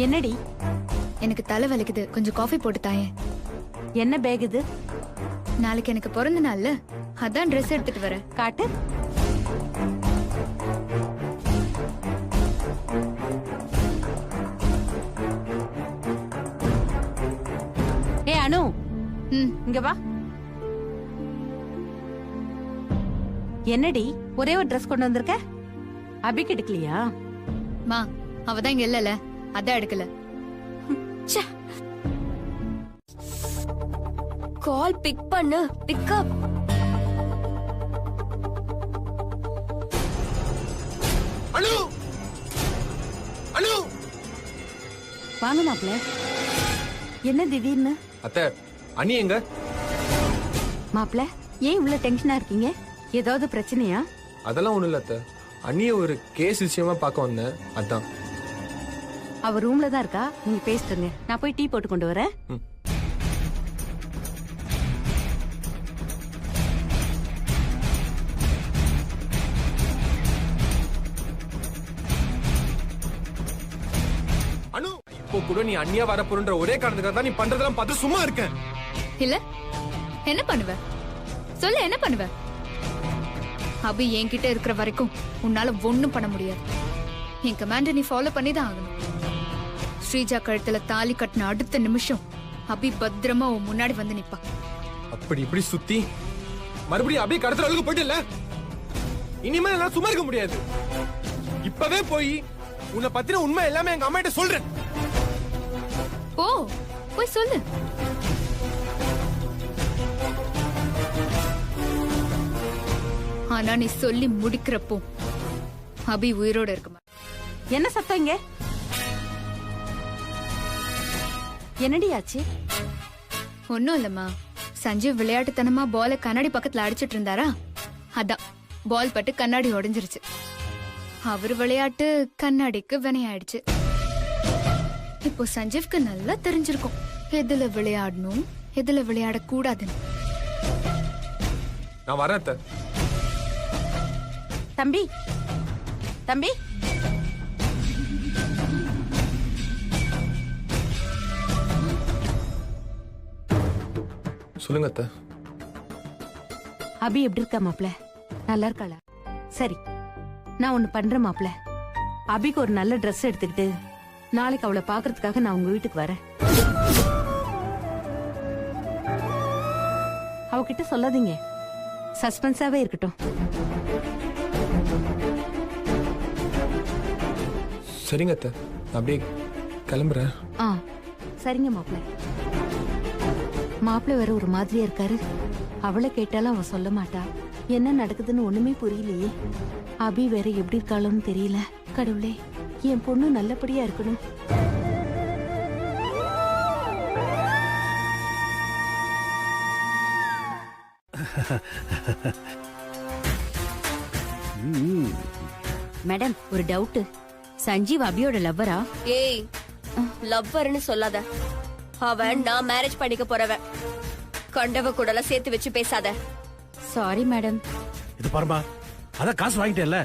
என்னடி? எனக்கு தலை வலிக்குது, கொஞ்சம் காஃபி போட்டு தாயேன். என்ன பேக் இது? நாளைக்கு எனக்கு பிறந்த நாள்ல, அதான் ட்ரெஸ் எடுத்துட்டு வரேன். காட்டு. ஏ அனு, இங்க வா. என்னடி ஒரே ஒரு ட்ரெஸ் கொண்டு வந்திருக்க? அபிக்கு எடுக்கலையா? மா, அவதான் இங்க இல்லல, அதான் எடுக்கல. கால் பிக் பண்ணு, பிக் அப். அனு, அனு, வாங்க மாப்ள. என்ன திடீர்னு? அத்தை, அண்ணி எங்க? மாப்ள, ஏன் இவ்வளவு டென்ஷனா இருக்கீங்க? ஏதாவது பிரச்சனையா? அதெல்லாம் ஒண்ணு இல்ல அத்தை. அண்ணிய ஒரு கேஸ் விஷயமா பார்க்க வந்தேன், அதான். அவ ரூம்ல தான் இருக்கா, நீங்க பேசிட்டுங்க. நான் போய் டீ போட்டு கொண்டு வரேன். அனு, இப்போ கூட நீ அண்ணியா வரப்போன்ற ஒரே காரணத்துக்காக தான் நீ பண்றதெல்லாம் பார்த்து சும்மா இருக்கேன். இல்ல, என்ன பண்ணுவ? சொல்ல, என்ன பண்ணுவ? அபி என்கிட்ட இருக்கிற வரைக்கும் உன்னால ஒண்ணும் பண்ண முடியாது. என் கமாண்டை நீ ஃபாலோ பண்ணி தான் ஆகணும். ஸ்ரீஜா கழுத்துல தாலி கட்டின அடுத்த நிமிஷம் அபி பத்திரமா உன் முன்னாடி வந்து நிப்பா. அப்படி இப்படி சுத்தி மறுபடியும் அப்படியே கடத்துற அளவுக்கு போயிட்டு இல்ல. இனிமே எல்லாம் சும்மா இருக்க முடியாது. இப்பவே போய் உன்னை பத்தின உண்மை எல்லாமே எங்க அம்மா கிட்ட சொல்றேன். போ, போய் சொல்லு. ஆனா நீ சொல்லி முடிக்கிறப்போ அபி உயிரோட இருக்க மாட்டா. என்ன சத்தம் இங்க? என்னடி ஆச்சு? ஒன்னும் இல்லம்மா, சஞ்சீவ் விளையாட்டுத்தனமா பால கண்ணாடி பக்கத்துல அடிச்சிட்டு இருந்தாரா, அதான் பால் பட்டு கண்ணாடி உடைஞ்சிருச்சு. அவர் விளையாட்டு கண்ணாடிக்கு வினையாயிடுச்சு. இப்போ சஞ்சீவ்க்கு நல்லா தெரிஞ்சிருக்கும் எதுல விளையாடணும், எதுல விளையாட கூடாதுன்னு. நான் வரேன் அத்தை. தம்பி, தம்பி, சொல்லுங்க அத்தை. அபி எப்படி இருக்கா மாப்ள? நல்லா இருக்காளா? சரி, நான் ஒண்ணு பண்றேன் மாப்ள. அபிக்கு ஒரு நல்ல ட்ரெஸ் எடுத்துக்கிட்டு நாளைக்கு அவளை பாக்குறதுக்காக நான் உங்க வீட்டுக்கு வரேன். அவகிட்ட சொல்லாதீங்க, சஸ்பென்ஸாவே இருக்கட்டும். சரிங்க அத்தை, அப்படியே கிளம்புறேன். சரிங்க மாப்ள. மாப்ள வேற ஒரு மாதிரியா இருக்காரு. அவளை கேட்டாலும் அவ சொல்ல மாட்டா. என்ன நடக்குதுன்னு ஒண்ணுமே புரியலையே. அபி வேற எப்படி இருக்காளோன்னு தெரியல. கடவுளே, என் பொண்ணு நல்லபடியா இருக்கணும். மேடம், ஒரு டவுட். சஞ்சீவ் அபியோட லவ்வரா? ஏய், லவ்வர்னு சொல்லாத. அவன் நான் மேரேஜ் பண்ணிக்க போறவன். கண்டவ கூடலாம் சேர்த்து வச்சு பேசாத. Sorry madam. இது பாருமா, அதான் காசு வாங்கிட்டேல்ல,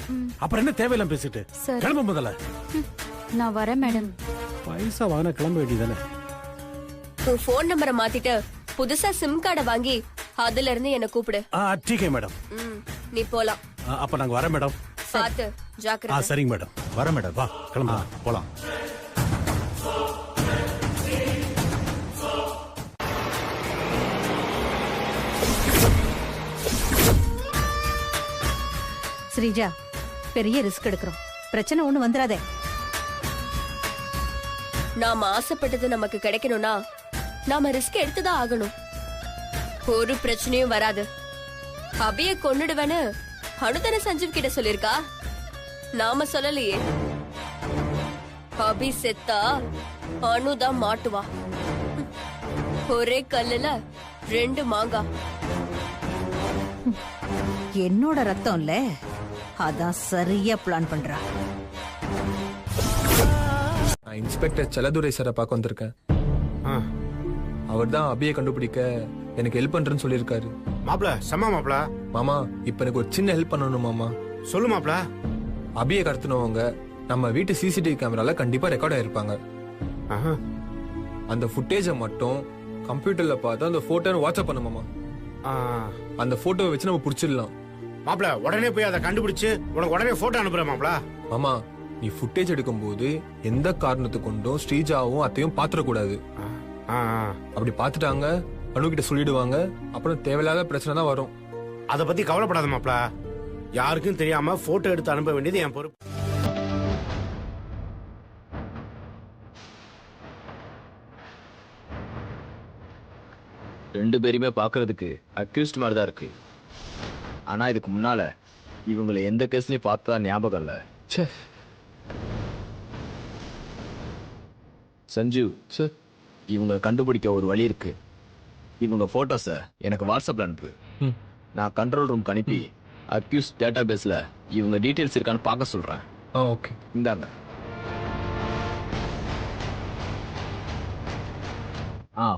அப்புறம் என்ன தேவையில்லாம பேசிட்டு கிளம்ப முதல்ல. நான் வரேன் மேடம். பைசா வாங்கினா கிளம்ப வேண்டியதானே. உன் போன் நம்பரை மாத்திட்டு புதுசா சிம் கார்டை வாங்கி அதுல இருந்து என்ன கூப்பிடு. டீக்கே மேடம். நீ போலாம். அப்ப நாங்க வரேன் மேடம். பாத்து ஜாக்கிரதை. சரிங்க மேடம். வரேன் மேடம். வா கிளம்பா, போலாம். ஸ்ரீஜா, பெரிய ரிஸ்க் எடுக்கிறோம். பிரச்சனை ஒண்ணு வந்துடாதே. நாம ஆசைப்பட்டது நமக்கு கிடைக்கணும்னா நாம ரிஸ்க் எடுத்துதான் ஆகணும். ஒரு பிரச்சனையும் வராது. அபிய கொன்னுடுவேன்னு அனுதான சஞ்சீவ் கிட்ட சொல்லிருக்கா, நாம சொல்லலையே. அபி செத்தா அனுதான் மாட்டுவா. ஒரே கல்லுல ரெண்டு மாங்காய். என்னோட ரத்தம் இல்ல, அதான் சரியா பிளான் பண்றா. நான் இன்ஸ்பெக்டர் செல்லதுரை சாரை பார்க்க வந்திருக்கேன். அவர் தான் அபியை கண்டுபிடிக்க எனக்கு ஹெல்ப் பண்றேன்னு சொல்லியிருக்காரு. மாப்ள, செம்ம மாப்ள. மாமா, இப்ப எனக்கு ஒரு சின்ன ஹெல்ப் பண்ணணும் மாமா. சொல்லு மாப்ள. அபியை கடத்தினவங்க நம்ம வீட்டு சிசிடிவி கேமரால கண்டிப்பா ரெக்கார்ட் ஆயிருப்பாங்க. ஆஹா. அந்த ஃபுட்டேஜை மட்டும் கம்ப்யூட்டர்ல பார்த்து அந்த போட்டோ வாட்ஸ்அப் பண்ண மாமா. ஆ. அந்த போட்டோவை வச்சு நம்ம புடிச்சிடலாம். மாப்ள உடனே போய் அதை கண்டுபிடிச்சு உனக்கு உடனே போட்டோ அனுப்புறேன் மாப்ள. மாமா நீ ஃபுட்டேஜ் எடுக்கும்போது எந்த காரணத்தை கொண்டும் ஸ்ரீஜாவும் அத்தையும் பாத்துறக்கூடாது. அப்படி பாத்துட்டாங்க அனு கிட்ட சொல்லிடுவாங்க. அப்புறம் தேவையில்லாத பிரச்சனை தான் வரும். அத பத்தி கவலைப்படாத மாப்ள. யாருக்கும் தெரியாம போட்டோ எடுத்து அனுப்ப வேண்டியது என் பொறுப்பு. ரெண்டு பேருமே பாக்குறதுக்கு அக்யூஸ்ட் மாதிரி தான் இருக்கு. ஆனா இதுக்கு முன்னால இவங்களை எந்த கேஸ்லயும் பார்த்தா ஞாபகம் இல்ல. சஞ்சீவ் சார், இவங்க கண்டுபிடிக்க ஒரு வழி இருக்கு. இவங்க போட்டோஸ எனக்கு வாட்ஸ்அப்ல அனுப்பு. நான் கண்ட்ரோல் ரூம் அனுப்பி அக்யூஸ் டேட்டா பேஸ்ல இவங்க டீடைல்ஸ் இருக்கான்னு பார்க்க சொல்றேன். ஓகே இந்தாங்க.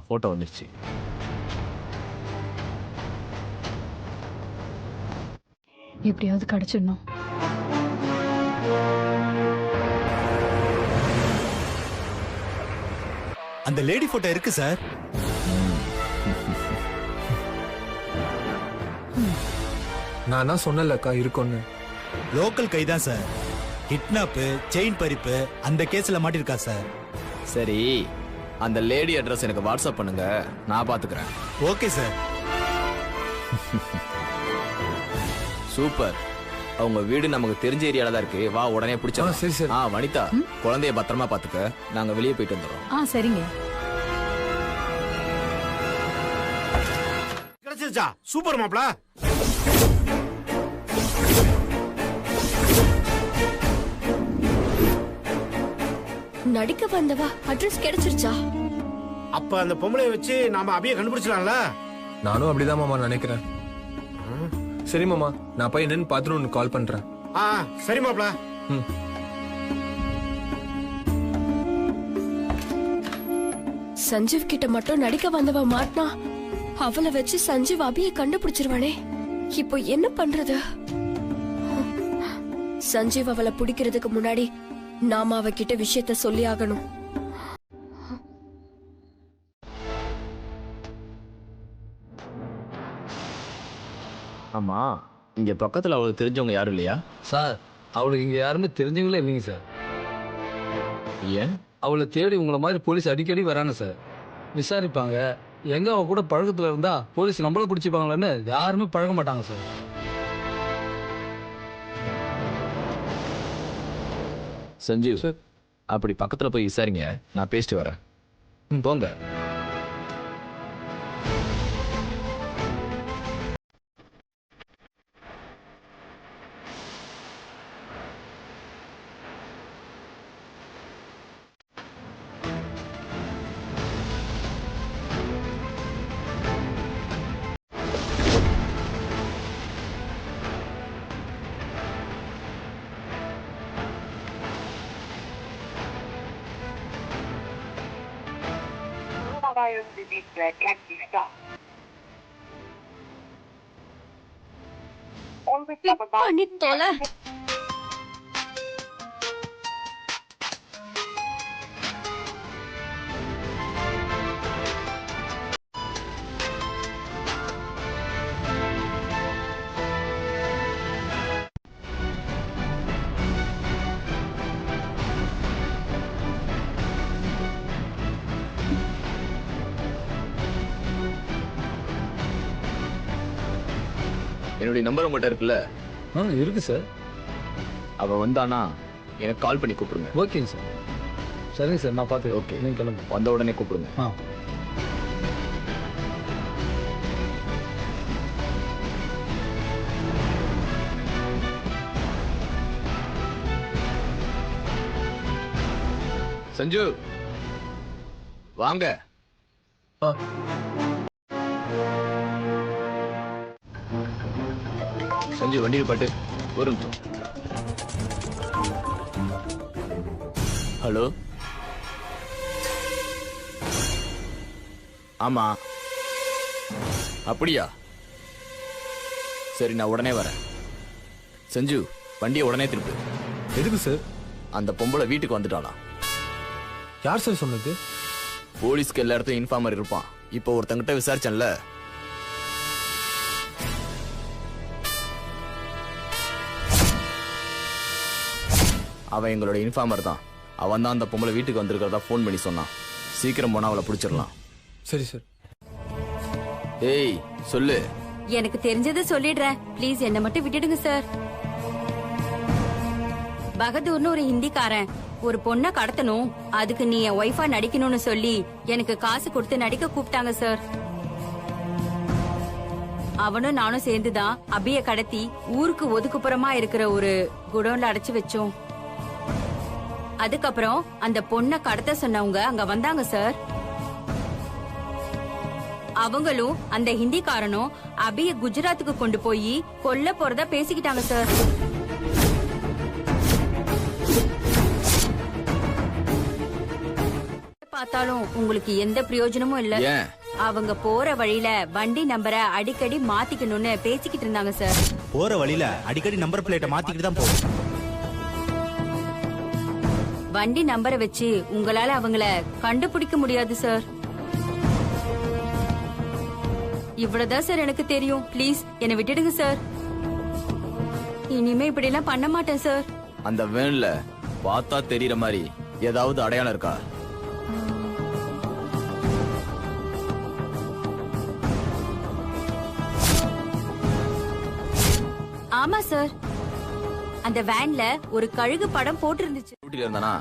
போட்டோ வந்துருச்சு. எப்படியாவது கிடைச்சிடணும். அந்த லேடி போட்டோ இருக்கு சார். நான் தான் சொன்னேன்லக்கா இருக்கும்னு. லோக்கல் கைதான் சார். கிட்னாப், செயின் பறிப்பு அந்த கேஸ்ல மாட்டிருக்கா சார். சரி, அந்த லேடி அட்ரஸ் எனக்கு வாட்ஸ்அப் பண்ணுங்க, நான் பாத்துக்கிறேன். Okay sir. சூப்பர். அவங்க வீடு நமக்கு தெரிஞ்ச ஏரியால தான் இருக்கு. வா உடனே பிடிச்சா. சரி சரி. வனிதா, குழந்தைய பத்திரமா பாத்துக்க. நாங்க வெளியே போயிட்டு வந்துடுறோம். சரிங்க. கிடைச்சிருச்சா? சூப்பர் மாப்ள. நடிக்க வந்தவா அட்ரஸ் கிடைச்சிருச்சா? அப்ப அந்த பொம்பளைய வச்சு நாம அபிய கண்டுபிடிச்சலாம்ல. நானும் அப்படிதான் மாமா நினைக்கிறேன். சரி மாமா, நான் போய் என்னன்னு பார்த்துட்டு உனக்கு கால் பண்றேன். சரி மாப்ள. சஞ்சீவ் கிட்ட மட்டும் நடிக்க வந்தவ மாட்டினா அவளை வச்சு சஞ்சீவ் அபியை கண்டுபிடிச்சிருவானே. இப்போ என்ன பண்றது? சஞ்சீவ் அவளை பிடிக்கிறதுக்கு முன்னாடி நாம அவகிட்ட விஷயத்த சொல்லி ஆகணும். ஆமா, இங்க பக்கத்துல அவளுக்கு தெரிஞ்சவங்க யாரும் இல்லையா? சார், அவளுக்கு இங்க யாருமே தெரிஞ்சவங்களே இல்லைங்க சார். ஏன்? அவளை தேடி உங்களை மாதிரி போலீஸ் அடிக்கடி வராங்க சார். விசாரிப்பாங்க. எங்க அவ கூட பழக்கத்துல இருந்தா போலீஸ் நம்மள பிடிச்சிப்பாங்களான்னு யாருமே பழக மாட்டாங்க சார். சஞ்சீவ் சார், அப்படி பக்கத்துல போய் விசாரிங்க, நான் பேசிட்டு வரேன். போங்க. பண்ணி தொலை. என்னுடைய நம்பர் உங்கள்கிட்ட இருக்குல்ல? இருக்கு சார். அவ வந்தானா எனக்கு கால் பண்ணி கூப்பிடுங்க. ஓகேங்க சார். சரிங்க சார், நான் பார்த்து. ஓகே, நீங்க கிளம்பு. வந்த உடனே கூப்பிடுங்க. சஞ்சு வாங்க. சஞ்சு வண்டியில் பாட்டு ஒரு நிமிஷம். ஹலோ. ஆமா, அப்படியா? சரி, நான் உடனே வரேன். சஞ்சு, வண்டியை உடனே திருப்பு. எதுக்கு சார்? அந்த பொம்பளை வீட்டுக்கு வந்துட்டாளா? யார் சார் சொன்னது? போலீஸ்க்கு எல்லா இடத்தையும் இன்ஃபார்மர் இருப்பான். இப்போ ஒருத்தங்கிட்ட விசாரிச்சேன்ல, அவன் எங்களோட இன்ஃபார்மர் தான். அவன் தான் அந்த பொம்பளை வீட்டுக்கு வந்திருக்கிறதா ஃபோன் பண்ணி சொன்னான். சீக்கிரம் போனா அவளை பிடிச்சிடலாம். சரி சார். ஏய் சொல்லு. எனக்கு தெரிஞ்சதை சொல்லிடுறேன், ப்ளீஸ் என்ன மட்டும் விட்டுடுங்க சார். பகதூர்னு ஒரு ஹிந்திக்காரன் ஒரு பொண்ணை கடத்தணும், அதுக்கு நீ என் ஒய்ஃபா நடிக்கணும்னு சொல்லி எனக்கு காசு கொடுத்து நடிக்க கூப்பிட்டாங்க சார். அவனும் நானும் சேர்ந்துதான் அபிய கடத்தி ஊருக்கு ஒதுக்குப்புறமா இருக்கிற ஒரு குடோன்ல அடைச்சு வச்சோம். அதுக்கப்புறம் அந்த பொண்ணை கடத்த சொன்னவங்க அங்க வந்தாங்க சார். அவங்களும் அந்த ஹிந்திக்காரனும் அபிய குஜராத்துக்கு கொண்டு போய் கொல்ல போறதா பேசிக்கிட்டாங்க சார். பார்த்தாலும் உங்களுக்கு எந்த பிரயோஜனமும் இல்ல. அவங்க போற வழியில வண்டி நம்பரை அடிக்கடி மாத்திக்கணும்னு பேசிக்கிட்டு இருந்தாங்க சார். போற வழியில அடிக்கடி நம்பர் பிளேட்டை மாத்திக்கிட்டு தான் போகும். வண்டி நம்பரை வச்சு உங்களால அவங்கள கண்டுபிடிக்க முடியாது சார். இவ்வளவுதான் சார் எனக்கு தெரியும். ப்ளீஸ் என்னை விட்டுடுங்க சார். இனிமே இப்படி எல்லாம் பண்ண மாட்டேன் சார். அந்த வேன்ல பார்த்தா தெரியற மாதிரி ஏதாவது அடையாளம் இருக்கா? ஆமா சார், அந்த வேன்ல ஒரு கழுகு படம் போட்டிருந்துச்சு. டியூட்டில இருந்தானா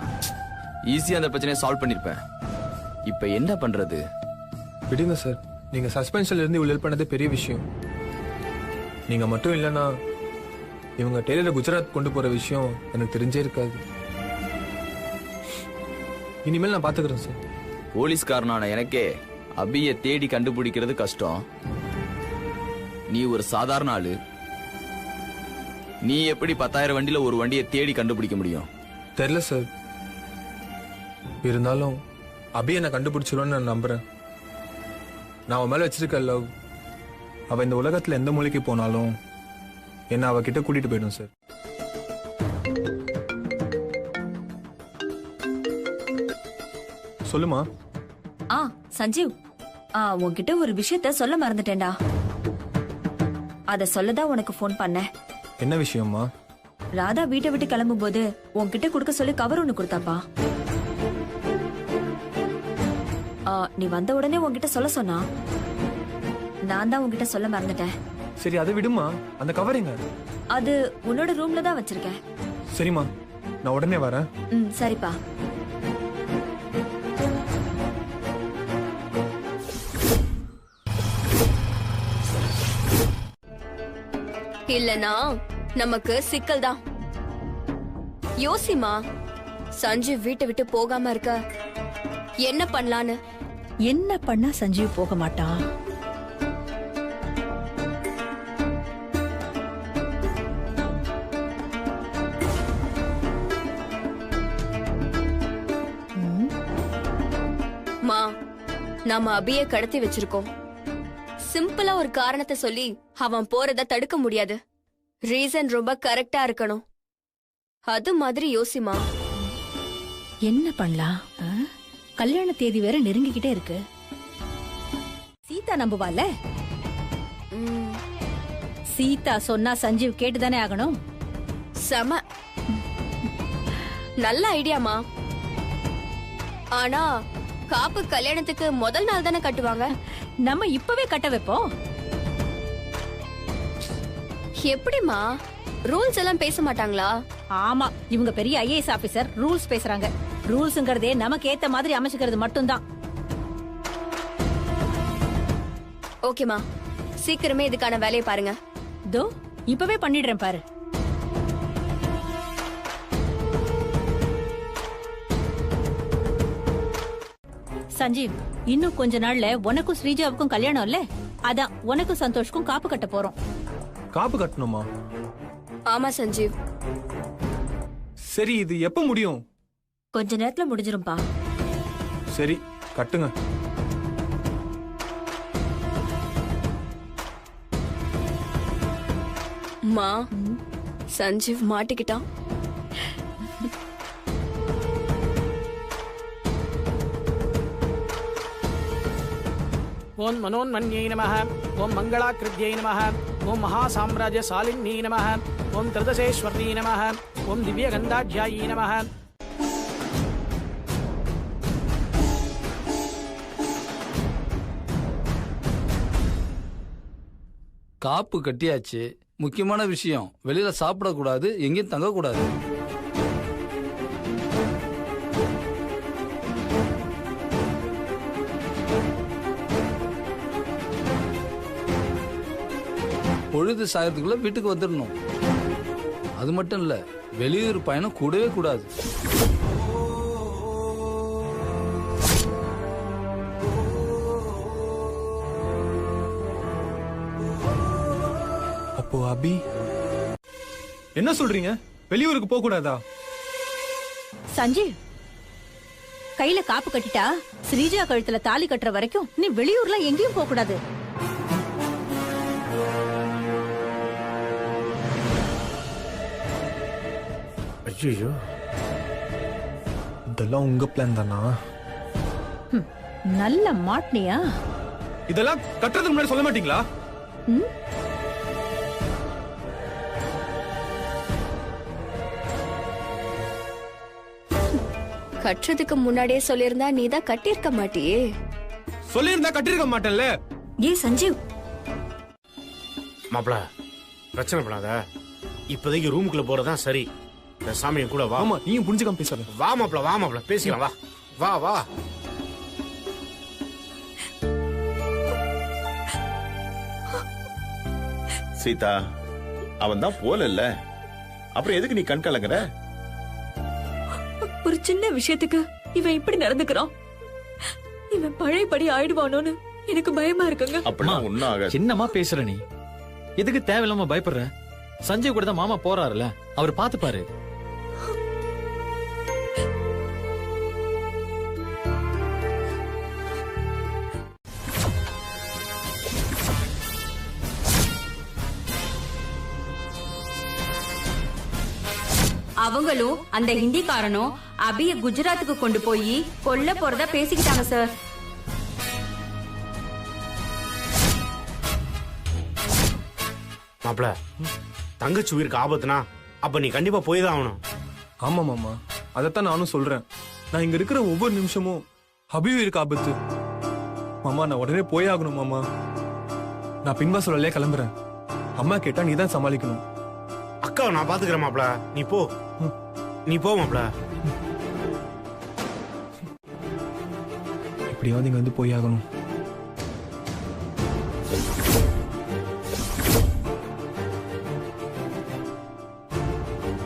ஈஸியா அந்த பிரச்சனையை சால்வ் பண்ணிருப்பேன். இப்ப என்ன பண்றது? விடுங்க சார். நீங்க சஸ்பென்ஷன்ல இருந்து இவ்வளவு ஹெல்ப் பண்ணது பெரிய விஷயம். நீங்க மட்டும் இல்லைன்னா இவங்க டெய்லரை குஜராத் கொண்டு போற விஷயம் எனக்கு தெரிஞ்சே இருக்காது. இனிமேல் நான் பாத்துக்கிறேன் சார். போலீஸ்காரனான எனக்கே அபியை தேடி கண்டுபிடிக்கிறது கஷ்டம். நீ ஒரு சாதாரண ஆளு. நீ எப்படி 10,000 வண்டியில ஒரு வண்டியை தேடி கண்டுபிடிக்க முடியும்? தெரியல சார். இருந்தாலும் அபியை நான் கண்டுபிடிச்சிருவேன்னு நான் நம்புறேன். நான் அவன் மேல வச்சிருக்க லவ், அவ இந்த உலகத்துல எந்த மூலைக்கு போனாலும் என்ன அவகிட்ட கூட்டிட்டு போயிடும் சார். சொல்லுமா. சஞ்சீவ், உன்கிட்ட ஒரு விஷயத்த சொல்ல மறந்துட்டேன்டா. அத சொல்லதான் உனக்கு போன் பண்ணேன். என்ன விஷயம்மா? ராதா வீட்டை விட்டு கிளம்பும் போது உன்கிட்ட கொடுக்க சொல்லி கவர் ஒண்ணு கொடுத்தாப்பா. நீ வந்த உடனே உன்கிட்ட சொல்ல சொன்னா, நான் தான் உன்கிட்ட சொல்ல மறந்துட்டேன். சரி அதை விடுமா. அந்த கவர் எங்க? அது உன்னோட ரூம்ல தான் வச்சிருக்கேன். சரிம்மா, நான் உடனே வரேன். சரிப்பா. இல்லனா நமக்கு சிக்கல் தான். யோசிமா, சஞ்சீவ் வீட்டை விட்டு போகாம இருக்க என்ன பண்ணலான்னு. என்ன பண்ணா சஞ்சீவ் போக மாட்டான்? மா, நாம அபிய கடத்தி வச்சிருக்கோம். சிம்பிளா ஒரு காரணத்தை சொல்லி அவன் போறத தடுக்க முடியாது. ரீசன் ரொம்ப கரெக்டா இருக்கணும். அது மாதிரி யோசிமா. என்ன பண்ணலாம்? கல்யாண தேதி வேற நெருங்கிக்கிட்டே இருக்கு. சீதா நம்புவால? சீதா சொன்னா சஞ்சீவ் கேட்டுதானே ஆகணும். செம நல்ல ஐடியாமா. ஆனா காப்பு கல்யாணத்துக்கு முதல் நாள் தானே கட்டுவாங்க. நம்ம இப்பவே கட்ட வைப்போம். எப்படிமா? ரூல்ஸ் எல்லாம் பேச மாட்டாங்களா? ஆமா, இவங்க பெரிய ஐஏஎஸ் ஆபீசர், ரூல்ஸ் பேசுறாங்க. ரூல்ஸ்ங்கிறதே நமக்கு ஏத்த மாதிரி அமைச்சுக்கிறது மட்டும்தான். ஓகேமா, சீக்கிரமே இதுக்கான வேலையை பாருங்க. தோ இப்பவே பண்ணிடுறேன் பாரு. சஞ்சீவ், இன்னும் கொஞ்ச நாள்ல உனக்கும் ஸ்ரீஜாவுக்கும் கல்யாணம் இல்ல? அதான் உனக்கும் சந்தோஷ்க்கும் காப்பு கட்ட போறோம். காப்பு கட்டணுமா? ஆமா சஞ்சீவ். சரி, இது எப்ப முடியும்? கொஞ்ச நேரத்துல முடிஞ்சிரும்பா. சரி, கட்டுங்க. மா, சஞ்சீவ் மாட்டிக்கிட்டான். ஓம் மனோன்மன்யை நமः ஓம் மங்களாக்கிருத்யை நமः ஓம் மகாசாம்ராஜ்யசாலின்யை நமः ஓம் திரிதசேஸ்வர்யை நமः ஓம் திவ்யகந்தாஜ்யாயை நமः. காப்பு கட்டியாச்சு. முக்கியமான விஷயம், வெளியில சாப்பிடக்கூடாது, எங்கேயும் தங்கக்கூடாது. பொழுது சாயத்துக்குள்ள வீட்டுக்கு வந்துடணும். அது மட்டும் இல்ல, வெளியூர் பயணம் கூடவே கூடாது. அப்போ அபி என்ன சொல்றீங்க? வெளியூருக்கு போக கூடாதா? சஞ்சீவ், கையில காப்பு கட்டிட்டா ஸ்ரீஜா கழுத்துல தாலி கட்டுற வரைக்கும் நீ வெளியூர்ல எங்கேயும் போக கூடாது. ஐயோ, இதெல்லாம் உங்க பிளான் தானா? நல்ல மாட்னியா? இதெல்லாம் கட்டுறதுக்கு முன்னாடி சொல்ல மாட்டீங்களா? கட்டுறதுக்கு முன்னாடியே சொல்லியிருந்தா நீ தான் கட்டியிருக்க மாட்டியே. சொல்லியிருந்தா கட்டிருக்க மாட்டேன்ல. ஏ சஞ்சீவ், மாப்பிள பிரச்சனை பண்ணாத. இப்போதைக்கு ரூமுக்குள்ள போறதான் சரி. சாமியும் கூட வா. ஆமா, நீயும் புரிஞ்சுக்காம பேசாத. வா மாப்பிள, வா மாப்பிள, பேசிக்கலாம். வா வா வா. சீதா, அவன் தான் போல. அப்புறம் எதுக்கு நீ கண் கலங்குற? ஒரு சின்ன விஷயத்துக்கு இவன் இப்படி நடந்துக்கிறான். இவன் பழையபடி ஆயிடுவானோன்னு எனக்கு பயமா இருக்குங்க. அப்படிலாம் ஒண்ணும் ஆகாது. சின்னமா பேசுற நீ, எதுக்கு தேவையில்லாம பயப்படுற? சஞ்சய் கூட தான் மாமா போறாருல, அவர் பாத்துப்பாரு. அவங்களும் அந்த ஹிந்திக்காரனும் அபிய குஜராத்துக்கு கொண்டு போய் கொல்ல போறதா பேசிக்கிட்டாங்க சார். மாப்பிள, தங்கச்சி உயிருக்கு ஆபத்துனா அப்ப நீ கண்டிப்பா போய் தான் ஆகணும். ஆமா மாமா, அதத்தான் நானும் சொல்றேன். நான் இங்க இருக்கிற ஒவ்வொரு நிமிஷமும் அபி உயிருக்கு ஆபத்து. மாமா, நான் உடனே போய் ஆகணும் மாமா. நான் பின்வாசலே கிளம்புறேன். அம்மா கேட்டா நீதான் சமாளிக்கணும். அக்காவை நான் பாத்துக்கிறேன் மாப்பிள, நீ போ. நீ போ மாப்பிள. எப்படியாவது இங்க வந்து போய் ஆகணும்.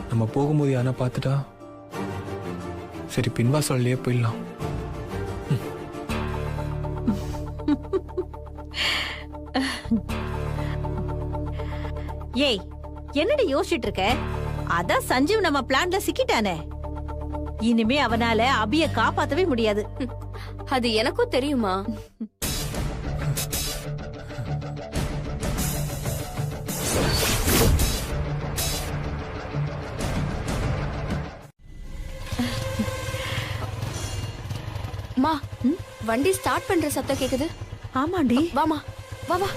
நம்ம போகும்போது யாரா பார்த்துட்டா சரி, பின்வாசல்லையே போயிடலாம். ஏய், என்னடி யோசிச்சுட்டு இருக்க? அதான் சஞ்சீவ் நம்ம பிளான்ல சிக்கிட்டானே. இனிமே அவனால அபிய காப்பாத்தவே முடியாது. அது எனக்கும் தெரியுமா. மா, வண்டி ஸ்டார்ட் பண்ற சத்தம் கேக்குது. ஆமாண்டி, வாமா, வா வா.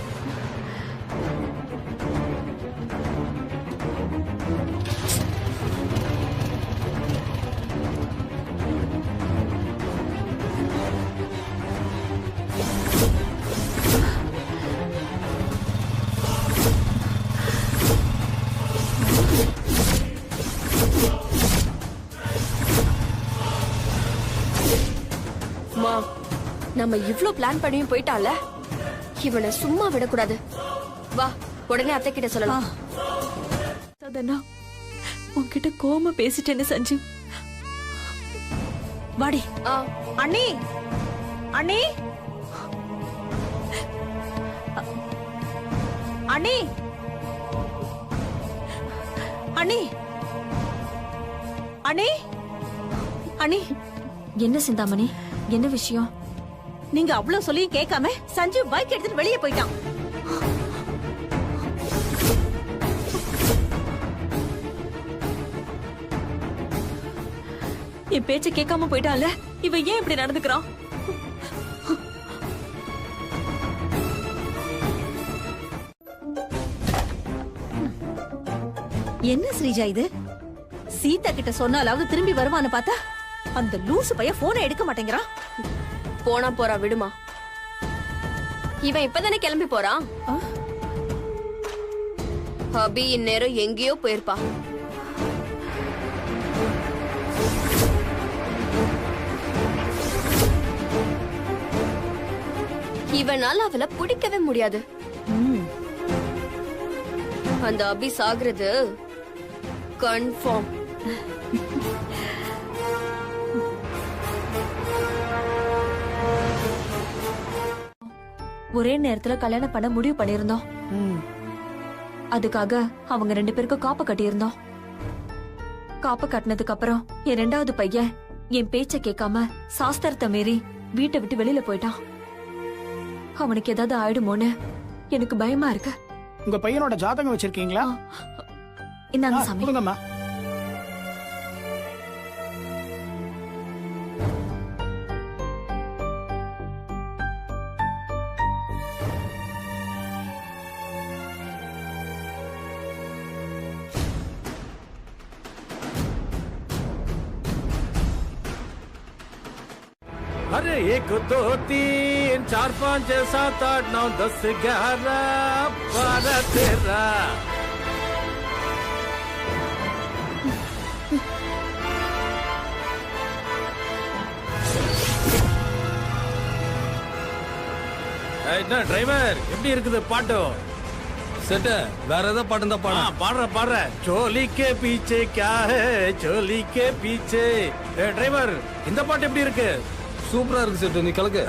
நம்ம இவ்ளோ பிளான் பண்ணியும் போயிட்டால, இவனை சும்மா விடக்கூடாது. வா, உடனே அத்தை கிட்ட சொல்லலாம். சதனா, உன்கிட்ட கோமா பேசிட்டேன்னு சஞ்சீவ். வாடி. அண்ணி, அண்ணி, அண்ணி, அண்ணி, அண்ணி, அண்ணி. என்ன சிந்தாமணி, என்ன விஷயம்? நீங்க அவ்வளவு சொல்லியும் கேட்காம சஞ்சீவ் பைக் எடுத்துட்டு வெளியே போயிட்டான். என் பேச்ச கேட்காம போயிட்டால, இவன் ஏன் இப்படி நடந்துக்கிறான்? என்ன ஸ்ரீஜா இது? சீதா கிட்ட சொன்னாலாவது திரும்பி வருவான்னு பார்த்தா அந்த லூசு பையன் போனை எடுக்க மாட்டேங்கிறான். போனா போறா, விடுமா. இவன் இப்பதானே கிளம்பி போறான். அபி இந்நேரம் எங்கேயோ போயிருப்பா. இவனால அவளை பிடிக்கவே முடியாது. அந்த அபி சாகுறது கன்ஃபார்ம். ஒரே நேரத்துல கல்யாணம் பண்ண முடிவு பண்ணிருந்தோம். அதுக்காக அவங்க 2 பேருக்கும் காப்பு கட்டியிருந்தோம். காப்பு கட்டினதுக்கு அப்புறம் என் 2வது பையன் என் பேச்ச கேட்காம சாஸ்திரத்தை மீறி வீட்டை விட்டு வெளியில போயிட்டான். அவனுக்கு ஏதாவது ஆயிடுமோன்னு எனக்கு பயமா இருக்கு. உங்க பையனோட ஜாதகம் வச்சிருக்கீங்களா? இந்தாங்க சாமி. கொடுங்கம்மா. अरे 1 2 3 4 5 6 7 8 9 10 11 12 13 என்ன டிரைவர் எப்படி இருக்குது பாட்டு? செட்ட வேற ஏதாவது பாட்டு இருந்தா பாடுற சோலி கே பீச்சே கியா ஹே சோலி கே பீச்சே. டிரைவர் இந்த பாட்டு எப்படி இருக்கு? சூப்பரா இருக்கு செட்டு, நீ கலக்கு.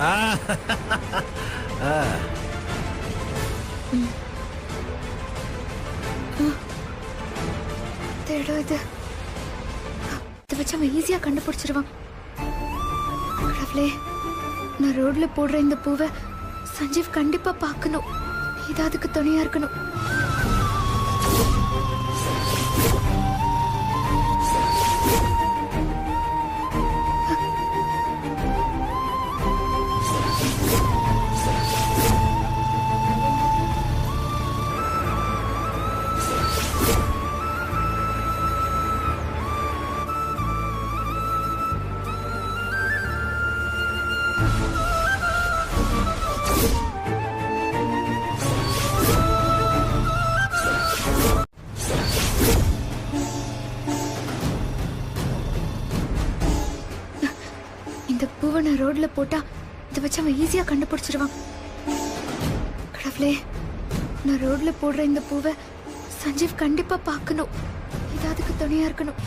தேடோ இது. இதை வச்சு அவன் ஈஸியா கண்டுபிடிச்சிருவான். கடவுளே, நான் ரோட்ல போடுற இந்த பூவை சஞ்சீவ் கண்டிப்பா பார்க்கணும். இது அதுக்கு துணையா இருக்கணும். நான் ரோட்ல போட்டா இதை வச்சு அவன் ஈஸியா கண்டுபிடிச்சிருவான். கடவுளே, நான் ரோட்ல போடுற இந்த பூவை சஞ்சீவ் கண்டிப்பா பார்க்கணும். இது அதுக்கு துணையா இருக்கணும்.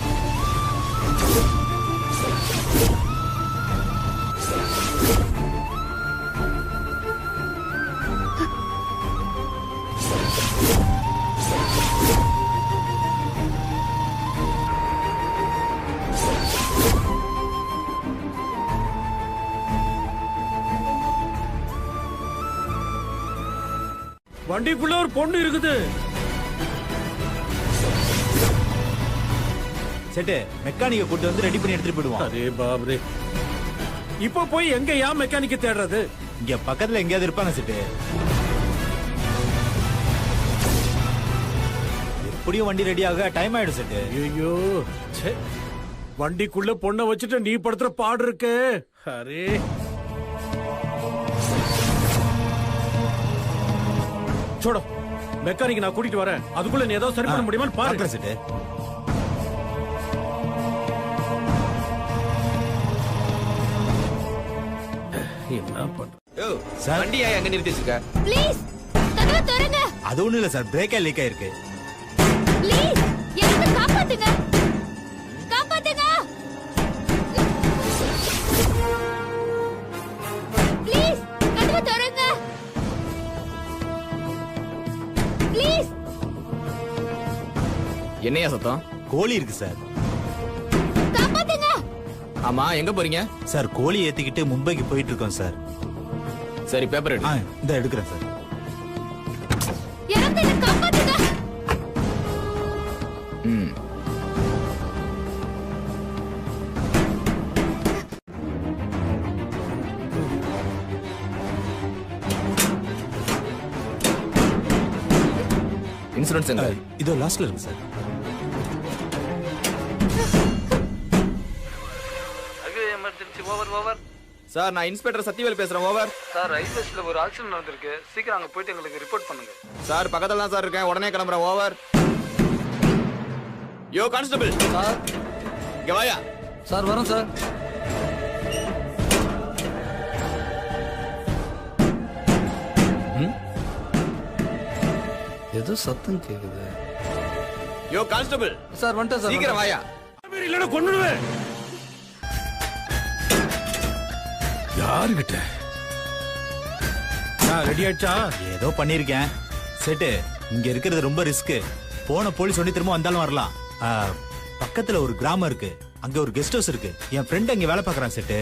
வண்டிக்குள்ள ஒரு பொண்ணு இருக்குது. செட்டு மெக்கானிக்க கூட்டு வந்து ரெடி பண்ணி எடுத்துட்டு போயிடுவான். அரே பாப்ரே, இப்போ போய் எங்க யா மெக்கானிக்க தேடுறது? இங்க பக்கத்துல எங்கேயாவது இருப்பாங்க செட்டு. எப்படியும் வண்டி ரெடியாக டைம் ஆயிடும் செட்டு. ஐயோ, வண்டிக்குள்ள பொண்ணை வச்சுட்டு நீ படுத்துற பாடு இருக்கு. அரே சோடோ, மெக்கானிக் நான் கூட்டிட்டு வரேன். அதுக்குள்ள நீ ஏதாவது சரி பண்ண முடியுமா பாருங்க செட்டு. என்ன பண்ண? சார் வண்டியா எங்க நிறுத்தி வச்சிருக்க? ப்ளீஸ் கதவை திறங்க. அது ஒண்ணு இல்ல சார், பிரேக்கா லீக் ஆயிருக்கு. ப்ளீஸ் என்ன காப்பாத்துங்க, காப்பாத்துங்க. ப்ளீஸ் கதவை திறங்க. ப்ளீஸ். என்னையா சத்தம்? கோழி இருக்கு சார். காப்பாத்துங்க. ஆமா, எங்க போறீங்க? சார் கோழி ஏத்திக்கிட்டு மும்பைக்கு போயிட்டு இருக்கோம் சார். சரி, பேப்பர் எடு. இந்த எடுக்கிறேன் சார். எனக்கு என்ன காப்பாத்துங்க. இன்சூரன்ஸ் எங்க? இதோ லாஸ்ட்ல இருக்கு சார். சார் நான் இன்ஸ்பெக்டர் சத்தியவேல் பேசுறேன். ஓவர். சார் ரயில்வேஸ்ல ஒரு ஆக்சிடென்ட் நடந்திருக்கு. சீக்கிரம் அங்க போயிட்டு எங்களுக்கு ரிப்போர்ட் பண்ணுங்க. சார் பக்கத்துல தான் சார் இருக்கேன். உடனே கிளம்புறேன். ஓவர். யோ கான்ஸ்டபிள். சார் இங்க வாயா. சார் வரோம் சார். ஏதோ சத்தம் கேக்குது. யோ கான்ஸ்டபிள். சார் வந்துட்டேன் சார். சீக்கிரம் வாயா. இல்லைன்னா கொன்னுடுவேன். யாருகிட்ட ரெடி ஆயிடுச்சா? ஏதோ பண்ணிருக்கேன் செட்டு. இங்க இருக்கிறது ரொம்ப ரிஸ்க். போன போலீஸ் ஒண்ணி திரும்ப வந்தாலும் வரலாம். பக்கத்துல ஒரு கிராமம் இருக்கு, அங்க ஒரு கெஸ்ட் ஹவுஸ் இருக்கு. என் ஃப்ரெண்ட் அங்க வேலை பாக்குறான் செட்டு.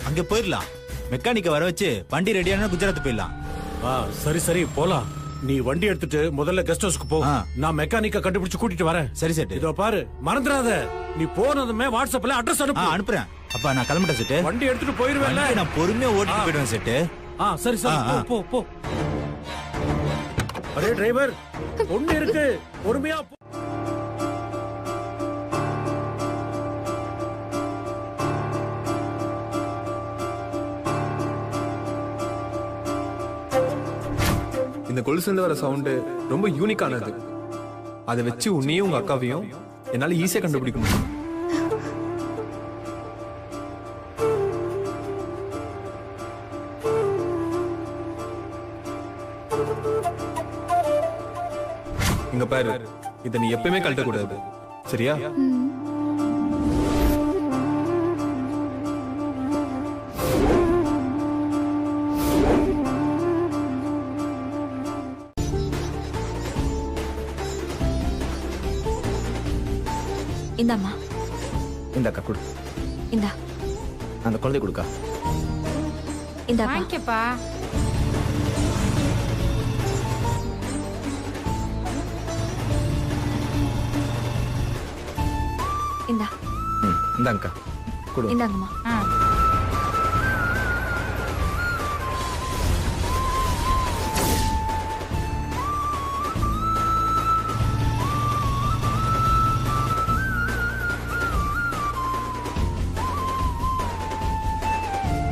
அங்க போயிடலாம். மெக்கானிக்க வர வச்சு வண்டி ரெடியான குஜராத் போயிடலாம். சரி சரி போலாம். நீ வண்டி எடுத்துட்டு முதல்ல கெஸ்ட் ஹவுஸ்க்கு போ. நான் மெக்கானிக்க கண்டுபிடிச்சு கூட்டிட்டு வரேன். சரி செட்டு. இதோ பாரு, மறந்துடாத. நீ போனதுமே வாட்ஸ்அப்ல அட்ரஸ் அனுப்பு. அனுப்புறேன். அப்ப நான் கிளம்பிட்டேன் செட்டு. வண்டி எடுத்துட்டு போயிருவேன். நான் பொறுமையா ஓட்டிட்டு போயிடுவேன் செட்டு. சரி சரி போ போ. அரே டிரைவர், ஒண்ணு இருக்கு, பொறுமையா போ. இந்த கொலுசுல வர சவுண்டு ரொம்ப யூனிக்கானது. அதை வச்சு உன்னையும் உங்க அக்காவையும் என்னால ஈஸியா கண்டுபிடிக்க முடியும். இங்க பாரு, இதை நீ எப்பயுமே கழட்ட கூடாது, சரியா? இந்தாம்மா. இந்த அக்கா கொடு. இந்தா. அந்த குழந்தை கொடுக்கா. இந்தா வாங்கிக்கப்பா. இந்தா. இந்த அக்கா கொடு. இந்தாங்கம்மா.